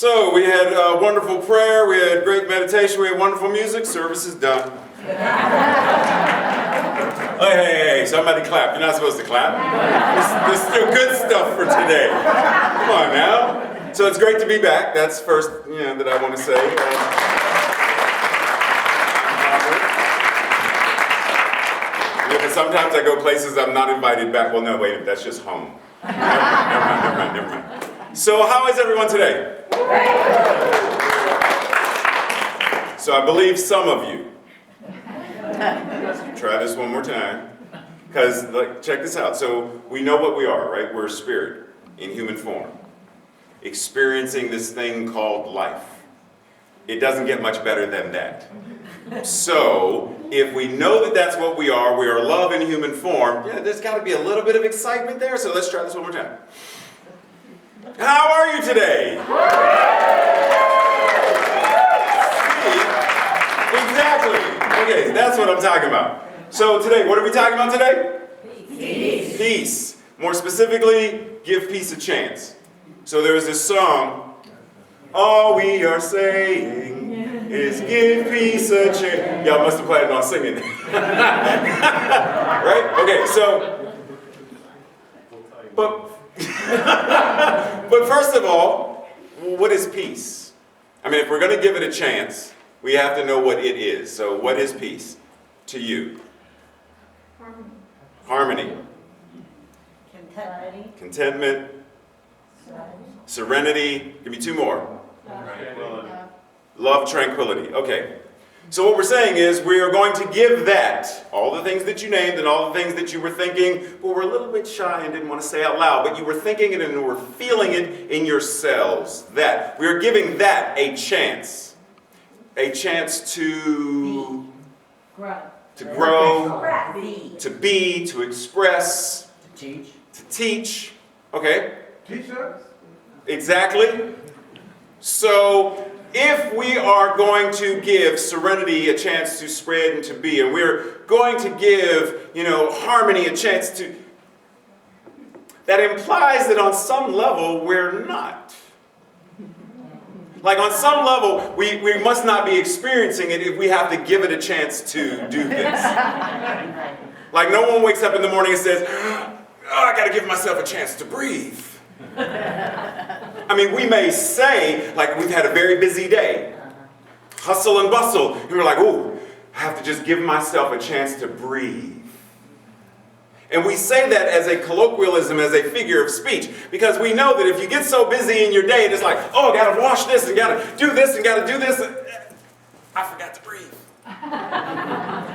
So we had a wonderful prayer, we had great meditation, we had wonderful music. Service is done. Hey, somebody clap. You're not supposed to clap. There's still good stuff for today. Come on now. So it's great to be back. That's first, that I want to say. Because sometimes I go places I'm not invited back. Well, no, wait, that's just home. Never mind. So how is everyone today? So I believe some of you. Try this one more time. Because, check this out. So we know what we are, right? We're a spirit in human form, experiencing this thing called life. It doesn't get much better than that. So if we know that that's what we are love in human form, there's got to be a little bit of excitement there. So let's try this one more time. How are you today? Exactly. Okay, that's what I'm talking about. So today, what are we talking about today? Peace. Peace. More specifically, give peace a chance. So there was this song, all we are saying is give peace a chance. Y'all must have planned on singing. Right? Okay, so, but first of all, what is peace? I mean, if we're going to give it a chance, we have to know what it is. So what is peace to you? Harmony. Contentment. Serenity. Give me two more. Love, tranquility. Okay. So what we're saying is we are going to give that, all the things that you named and all the things that you were thinking, but were a little bit shy and didn't want to say out loud, but you were thinking it and were feeling it in yourselves. That. We are giving that a chance. A chance to grow, to be, to express, to teach. Okay? Teach us. Exactly. So if we are going to give serenity a chance to spread and to be, and we're going to give, harmony a chance to, that implies that on some level we're not. Like on some level, we must not be experiencing it if we have to give it a chance to do this. Like no one wakes up in the morning and says, I got to give myself a chance to breathe. I mean, we may say, like we've had a very busy day, hustle and bustle, and we're like, I have to just give myself a chance to breathe. And we say that as a colloquialism, as a figure of speech, because we know that if you get so busy in your day, it's like, I got to wash this and got to do this and got to do this. I forgot to breathe.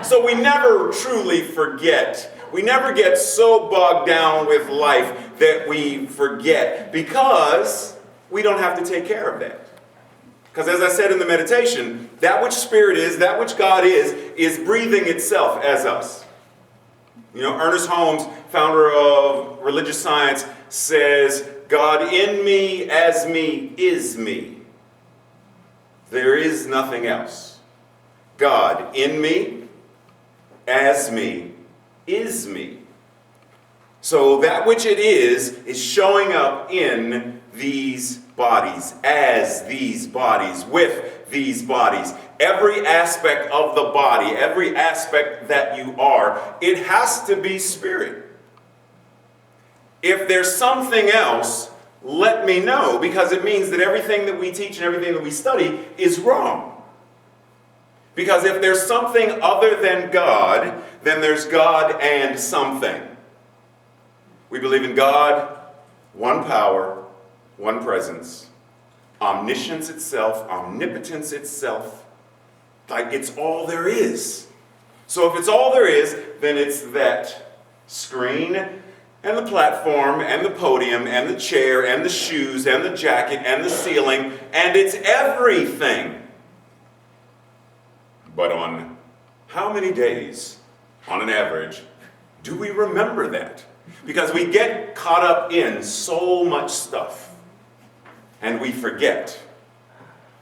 So we never truly forget. We never get so bogged down with life that we forget because we don't have to take care of that. Because as I said in the meditation, that which Spirit is, that which God is breathing itself as us. Ernest Holmes, founder of religious science, says, God in me, as me, is me. There is nothing else. God in me, as me, is me. So that which it is showing up in these bodies, as these bodies, with these bodies. Every aspect of the body, every aspect that you are, it has to be spirit. If there's something else, let me know, because it means that everything that we teach and everything that we study is wrong. Because if there's something other than God, then there's God and something. We believe in God, one power, one presence, omniscience itself, omnipotence itself. Like it's all there is. So if it's all there is, then it's that screen and the platform and the podium and the chair and the shoes and the jacket and the ceiling, and it's everything. But on how many days, on an average, do we remember that? Because we get caught up in so much stuff and we forget.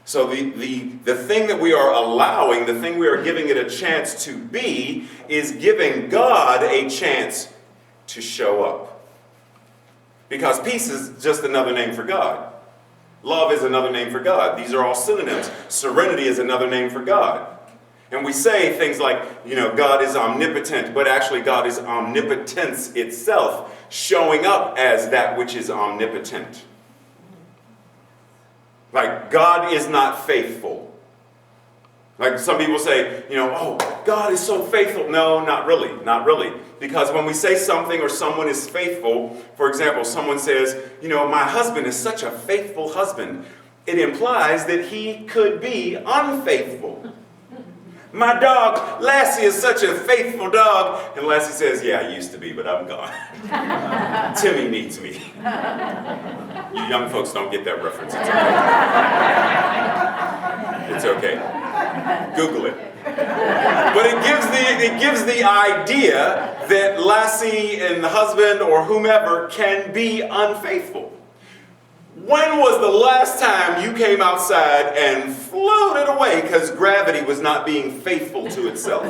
So the thing that we are allowing, the thing we are giving it a chance to be, is giving God a chance to show up. Because peace is just another name for God. Love is another name for God. These are all synonyms. Serenity is another name for God. And we say things like, God is omnipotent, but actually God is omnipotence itself, showing up as that which is omnipotent. Like, God is not faithful. Like some people say, oh, God is so faithful. No, not really. Because when we say something or someone is faithful, for example, someone says, my husband is such a faithful husband, it implies that he could be unfaithful. My dog, Lassie, is such a faithful dog. And Lassie says, yeah, I used to be, but I'm gone. Timmy needs me. You young folks don't get that reference. It's okay. Google it. But it gives the idea that Lassie and the husband or whomever can be unfaithful. When was the last time you came outside and floated away because gravity was not being faithful to itself?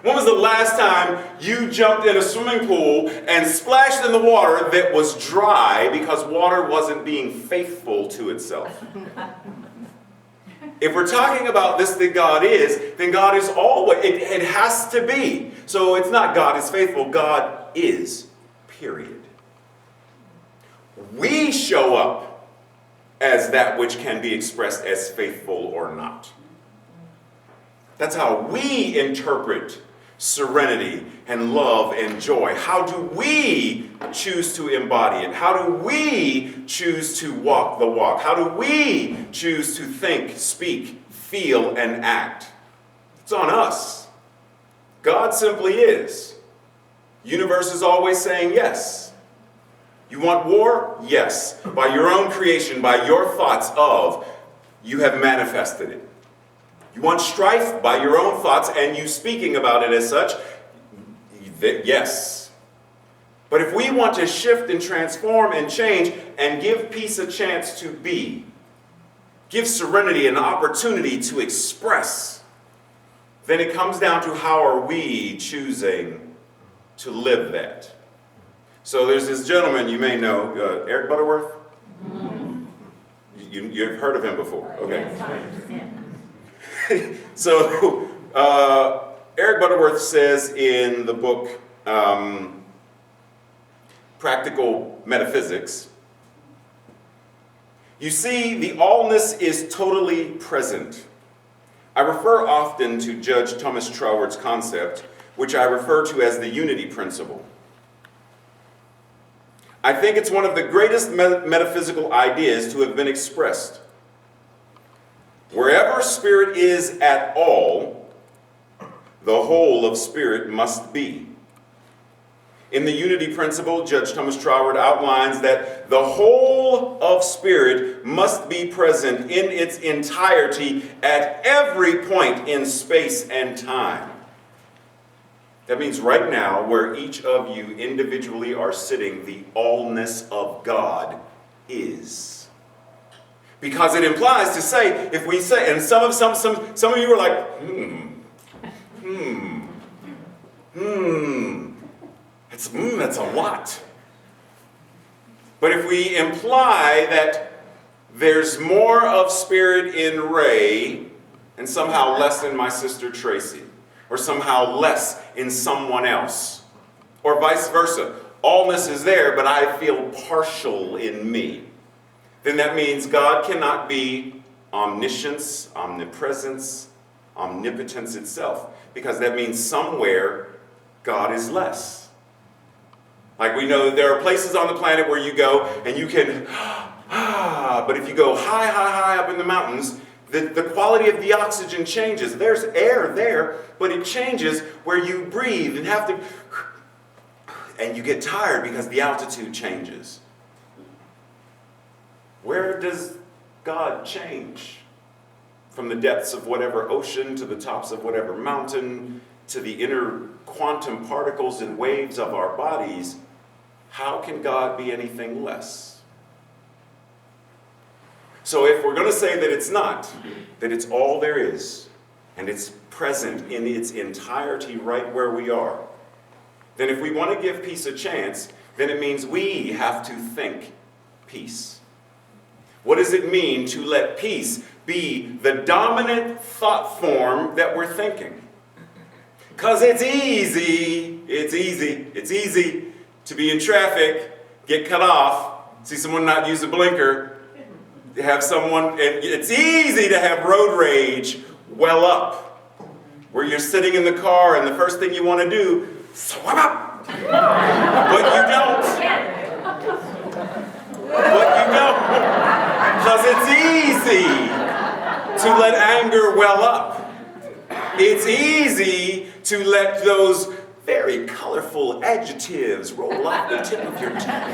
When was the last time you jumped in a swimming pool and splashed in the water that was dry because water wasn't being faithful to itself? If we're talking about this that God is, then God is always, it has to be. So it's not God is faithful, God is, period. We show up as that which can be expressed as faithful or not. That's how we interpret serenity and love and joy. How do we choose to embody it? How do we choose to walk the walk? How do we choose to think, speak, feel, and act? It's on us. God simply is. Universe is always saying yes. You want war? Yes. By your own creation, by your thoughts of, you have manifested it. You want strife? By your own thoughts and you speaking about it as such? Yes. But if we want to shift and transform and change and give peace a chance to be, give serenity an opportunity to express, then it comes down to how are we choosing to live that. So there's this gentleman you may know, Eric Butterworth. You've heard of him before, okay? So Eric Butterworth says in the book Practical Metaphysics, you see, the allness is totally present. I refer often to Judge Thomas Troward's concept, which I refer to as the unity principle. I think it's one of the greatest metaphysical ideas to have been expressed. Wherever spirit is at all, the whole of spirit must be. In the unity principle, Judge Thomas Troward outlines that the whole of spirit must be present in its entirety at every point in space and time. That means right now, where each of you individually are sitting, the allness of God is. Because it implies to say, if we say, and some of you are like, that's a lot. But if we imply that there's more of spirit in Ray and somehow less in my sister Tracy, or somehow less in someone else, or vice versa. Allness is there, but I feel partial in me. Then that means God cannot be omniscience, omnipresence, omnipotence itself, because that means somewhere God is less. Like we know there are places on the planet where you go and you can, but if you go high up in the mountains, the quality of the oxygen changes. There's air there, but it changes where you breathe and have to, and you get tired because the altitude changes. Where does God change? From the depths of whatever ocean to the tops of whatever mountain to the inner quantum particles and waves of our bodies, how can God be anything less? So if we're going to say that it's not, that it's all there is, and it's present in its entirety right where we are, then if we want to give peace a chance, then it means we have to think peace. What does it mean to let peace be the dominant thought form that we're thinking? Because it's easy to be in traffic, get cut off, see someone not use a blinker, have someone, and it's easy to have road rage well up, where you're sitting in the car and the first thing you want to do, swim up. But you don't. Because it's easy to let anger well up. It's easy to let those very colorful adjectives roll off the tip of your tongue.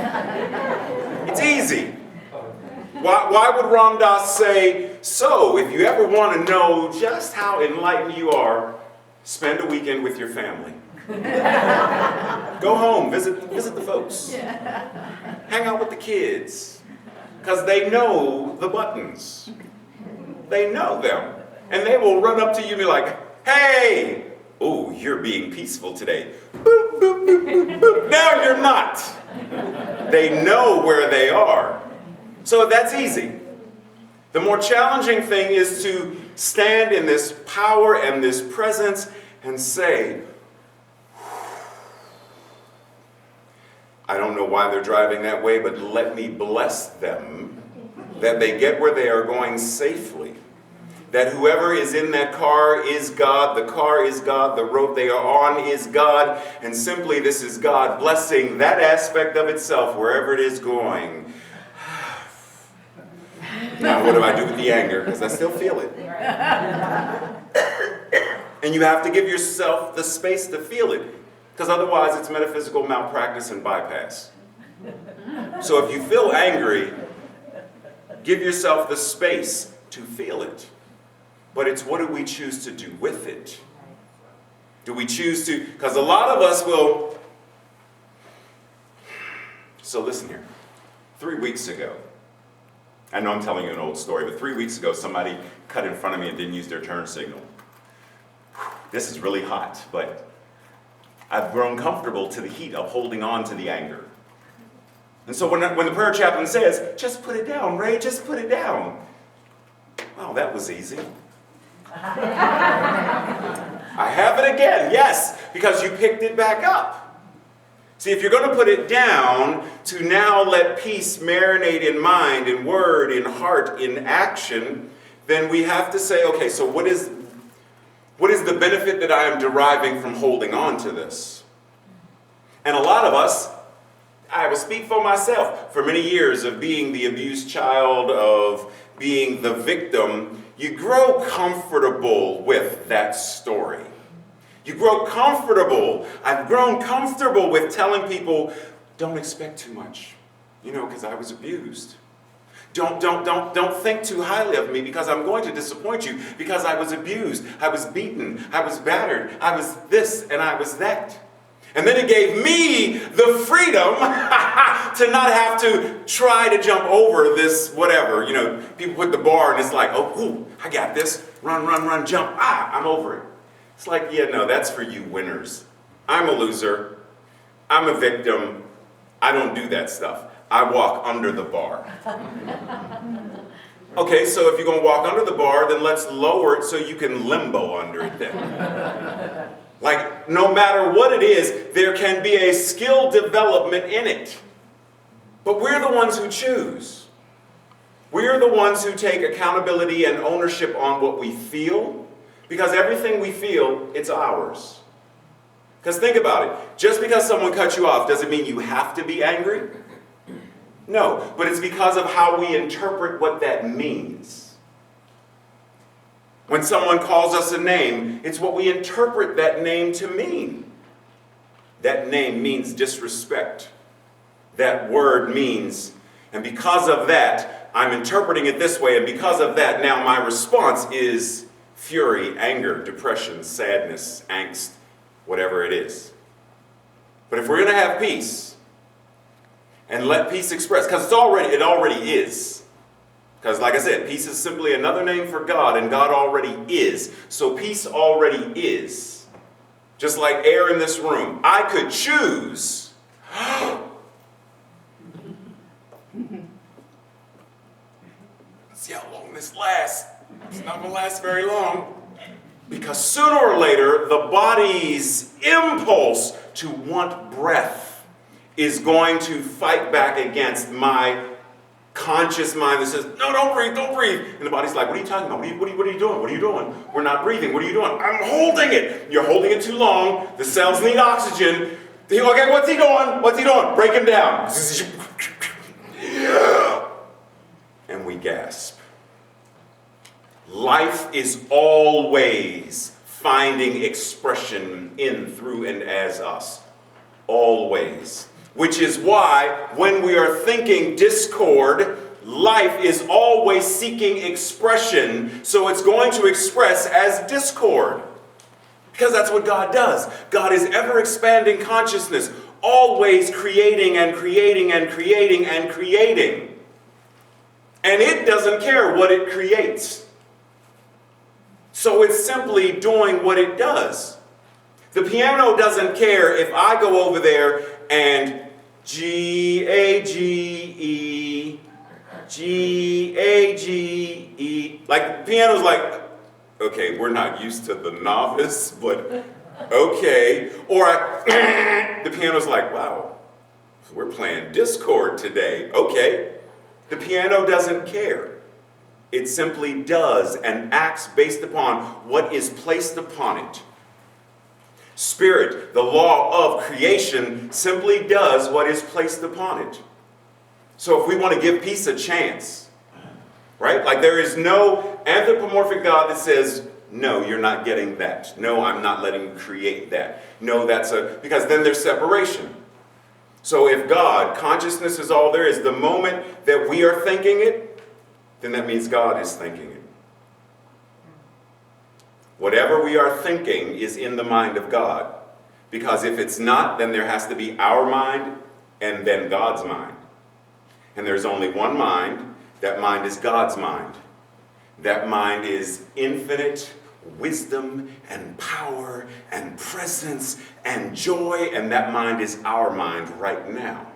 It's easy. Why would Ram Dass say, so if you ever want to know just how enlightened you are, spend a weekend with your family. Go home, visit the folks. Hang out with the kids. Because they know the buttons. They know them. And they will run up to you and be like, hey, oh, you're being peaceful today. Boop, boop, boop, boop, boop. Now you're not. They know where they are. So that's easy. The more challenging thing is to stand in this power and this presence and say, I don't know why they're driving that way, but let me bless them, that they get where they are going safely. That whoever is in that car is God, the car is God, the road they are on is God, and simply this is God blessing that aspect of itself wherever it is going. Now what do I do with the anger? Because I still feel it. And you have to give yourself the space to feel it. Because otherwise it's metaphysical malpractice and bypass. So if you feel angry, give yourself the space to feel it. But it's what do we choose to do with it? Do we choose to, because a lot of us will, so listen here. 3 weeks ago, I know I'm telling you an old story, but 3 weeks ago somebody cut in front of me and didn't use their turn signal. This is really hot, but I've grown comfortable to the heat of holding on to the anger. And so when the prayer chaplain says, just put it down, Ray, just put it down. Wow, that was easy. I have it again, yes, because you picked it back up. See, if you're going to put it down to now let peace marinate in mind, in word, in heart, in action, then we have to say, okay, so what is the benefit that I am deriving from holding on to this? And a lot of us, I will speak for myself, for many years of being the abused child, of being the victim, you grow comfortable with that story. You grow comfortable. I've grown comfortable with telling people, don't expect too much, because I was abused. Don't think too highly of me because I'm going to disappoint you because I was abused, I was beaten, I was battered, I was this and I was that. And then it gave me the freedom to not have to try to jump over this whatever. People put the bar and it's like, oh, I got this. Run, jump. I'm over it. It's like, yeah, no, that's for you winners. I'm a loser. I'm a victim. I don't do that stuff. I walk under the bar. Okay, so if you're going to walk under the bar, then let's lower it so you can limbo under it then. Like, no matter what it is, there can be a skill development in it. But we're the ones who choose. We're the ones who take accountability and ownership on what we feel, because everything we feel, it's ours. Because think about it. Just because someone cut you off doesn't mean you have to be angry. No, but it's because of how we interpret what that means. When someone calls us a name, it's what we interpret that name to mean. That name means disrespect. That word means, and because of that, I'm interpreting it this way, and because of that, now my response is fury, anger, depression, sadness, angst, whatever it is. But if we're going to have peace, and let peace express, because it already is. Because like I said, peace is simply another name for God, and God already is. So peace already is. Just like air in this room. I could choose. this last? It's not going to last very long. Because sooner or later, the body's impulse to want breath is going to fight back against my conscious mind that says, no, don't breathe, don't breathe. And the body's like, what are you talking about? What are you doing? What are you doing? We're not breathing. What are you doing? I'm holding it. You're holding it too long. The cells need oxygen. Okay, what's he doing? What's he doing? Break him down. And we gasp. Life is always finding expression in, through, and as us. Always. Which is why when we are thinking discord, life is always seeking expression, so it's going to express as discord. Because that's what God does. God is ever expanding consciousness, always creating and creating and creating and creating. And it doesn't care what it creates. So it's simply doing what it does. The piano doesn't care if I go over there and G, A, G, E, G, A, G, E. Like, the piano's like, okay, we're not used to the novice, but okay. Or the piano's like, wow, we're playing discord today. Okay. The piano doesn't care. It simply does and acts based upon what is placed upon it. Spirit, the law of creation, simply does what is placed upon it. So if we want to give peace a chance, right? Like, there is no anthropomorphic God that says, no, you're not getting that. No, I'm not letting you create that. No, because then there's separation. So if God, consciousness is all there is, the moment that we are thinking it, then that means God is thinking it. Whatever we are thinking is in the mind of God. Because if it's not, then there has to be our mind and then God's mind. And there's only one mind. That mind is God's mind. That mind is infinite wisdom and power and presence and joy, and that mind is our mind right now.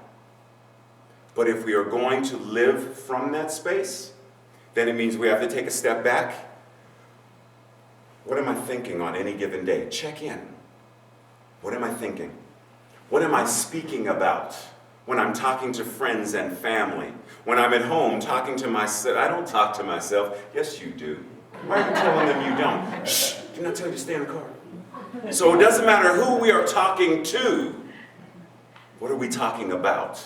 But if we are going to live from that space, then it means we have to take a step back. What am I thinking on any given day? Check in. What am I thinking? What am I speaking about when I'm talking to friends and family? When I'm at home talking to myself? I don't talk to myself. Yes, you do. Why are you telling them you don't? Shh, do not tell you to stay in the car. So it doesn't matter who we are talking to. What are we talking about?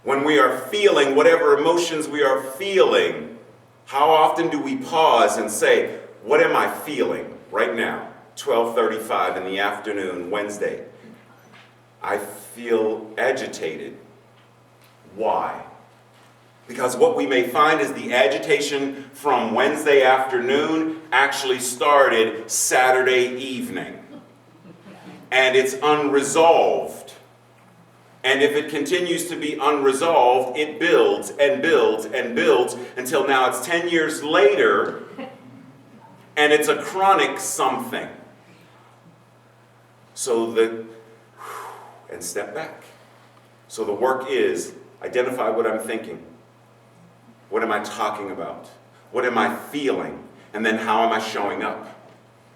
When we are feeling whatever emotions we are feeling, how often do we pause and say, what am I feeling right now? 12:35 in the afternoon, Wednesday. I feel agitated. Why? Because what we may find is the agitation from Wednesday afternoon actually started Saturday evening. And it's unresolved. And if it continues to be unresolved, it builds and builds and builds until now it's 10 years later, and it's a chronic something. And step back. So the work is identify what I'm thinking. What am I talking about? What am I feeling? And then how am I showing up?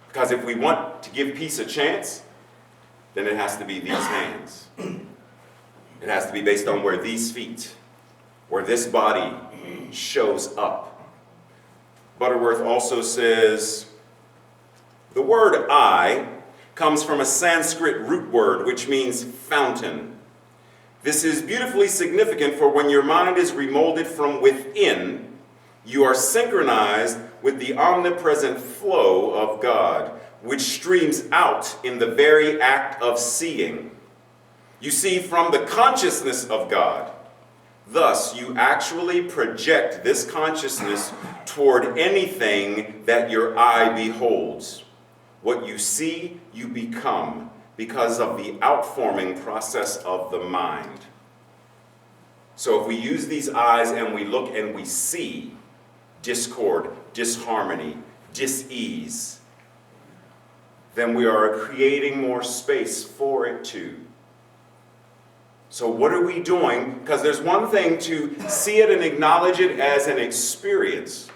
Because if we want to give peace a chance, then it has to be these hands. It has to be based on where these feet, where this body shows up. Butterworth also says, the word I comes from a Sanskrit root word, which means fountain. This is beautifully significant, for when your mind is remolded from within, you are synchronized with the omnipresent flow of God, which streams out in the very act of seeing. You see from the consciousness of God. Thus, you actually project this consciousness toward anything that your eye beholds. What you see, you become, because of the outforming process of the mind. So if we use these eyes and we look and we see discord, disharmony, dis-ease, then we are creating more space for it too. So what are we doing? Because there's one thing to see it and acknowledge it as an experience.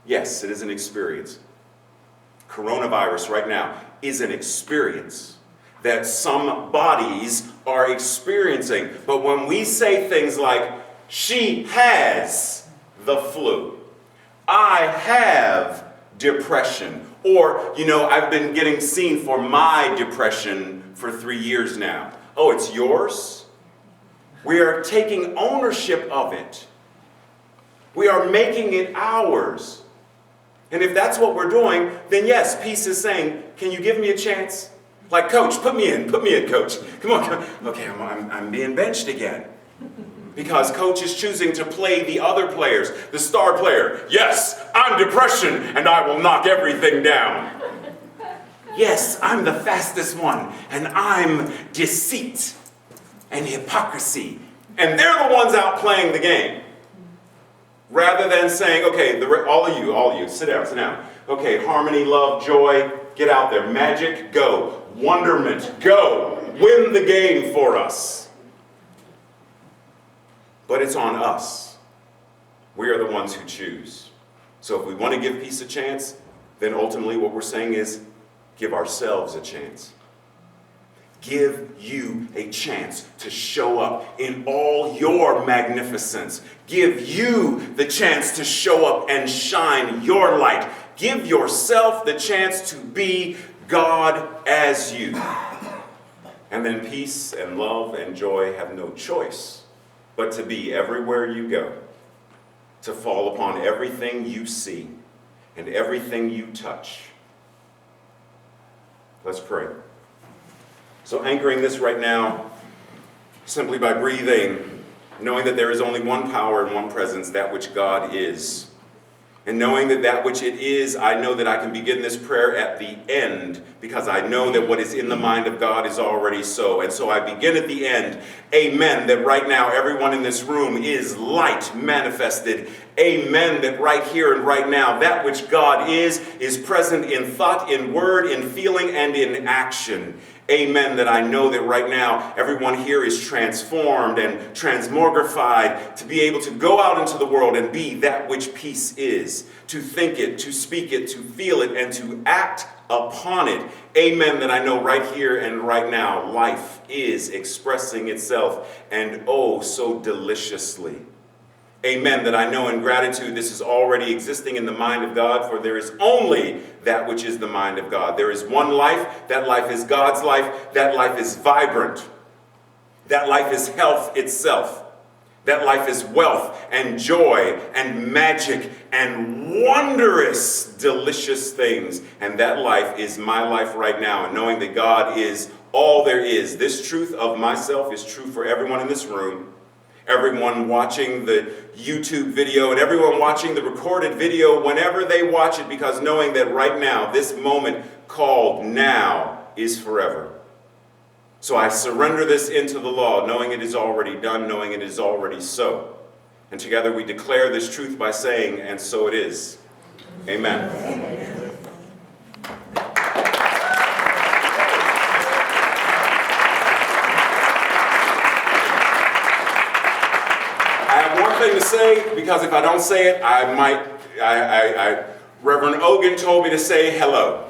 Yes, it is an experience. Coronavirus right now is an experience that some bodies are experiencing. But when we say things like, she has the flu, I have depression, or, I've been getting seen for my depression for 3 years now. Oh, it's yours? We are taking ownership of it. We are making it ours. And if that's what we're doing, then yes, peace is saying, can you give me a chance? Like, coach, put me in, coach. Come on. Okay, I'm being benched again. Because coach is choosing to play the other players, the star player. Yes, I'm depression, and I will knock everything down. Yes, I'm the fastest one, and I'm deceit and hypocrisy. And they're the ones out playing the game. Rather than saying, okay, all of you, sit down. Okay, harmony, love, joy, get out there. Magic, go. Wonderment, go. Win the game for us. But it's on us. We are the ones who choose. So if we want to give peace a chance, then ultimately what we're saying is give ourselves a chance. Give you a chance to show up in all your magnificence. Give you the chance to show up and shine your light. Give yourself the chance to be God as you. And then peace and love and joy have no choice but to be everywhere you go, to fall upon everything you see and everything you touch. Let's pray. So anchoring this right now, simply by breathing, knowing that there is only one power and one presence, that which God is. And knowing that which it is, I know that I can begin this prayer at the end, because I know that what is in the mind of God is already so. And so I begin at the end. Amen, that right now everyone in this room is light manifested. Amen, that right here and right now, that which God is present in thought, in word, in feeling, and in action. Amen, that I know that right now everyone here is transformed and transmogrified to be able to go out into the world and be that which peace is, to think it, to speak it, to feel it, and to act upon it. Amen, that I know right here and right now life is expressing itself, and oh, so deliciously. Amen, that I know in gratitude this is already existing in the mind of God, for there is only that which is the mind of God. There is one life, that life is God's life, that life is vibrant, that life is health itself, that life is wealth and joy and magic and wondrous, delicious things, and that life is my life right now, and knowing that God is all there is. This truth of myself is true for everyone in this room, everyone watching the YouTube video, and everyone watching the recorded video whenever they watch it, because knowing that right now, this moment called now is forever. So I surrender this into the law, knowing it is already done, knowing it is already so. And together we declare this truth by saying, and so it is. Amen. Amen. Thing to say, because if I don't say it, Reverend Ogan told me to say hello.